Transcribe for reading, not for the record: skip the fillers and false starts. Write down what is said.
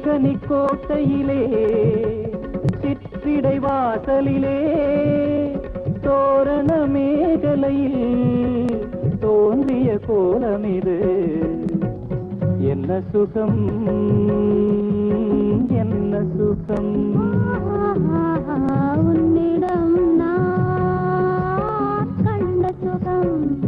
திருக்கனி கோட்டையிலே சிற்றிடை வாசலிலே தோரண மேகலையில் தோன்றிய கோலமிது என்ன சுகம் என்ன சுகம் உன்னிடம் நான் கண்ட சுகம்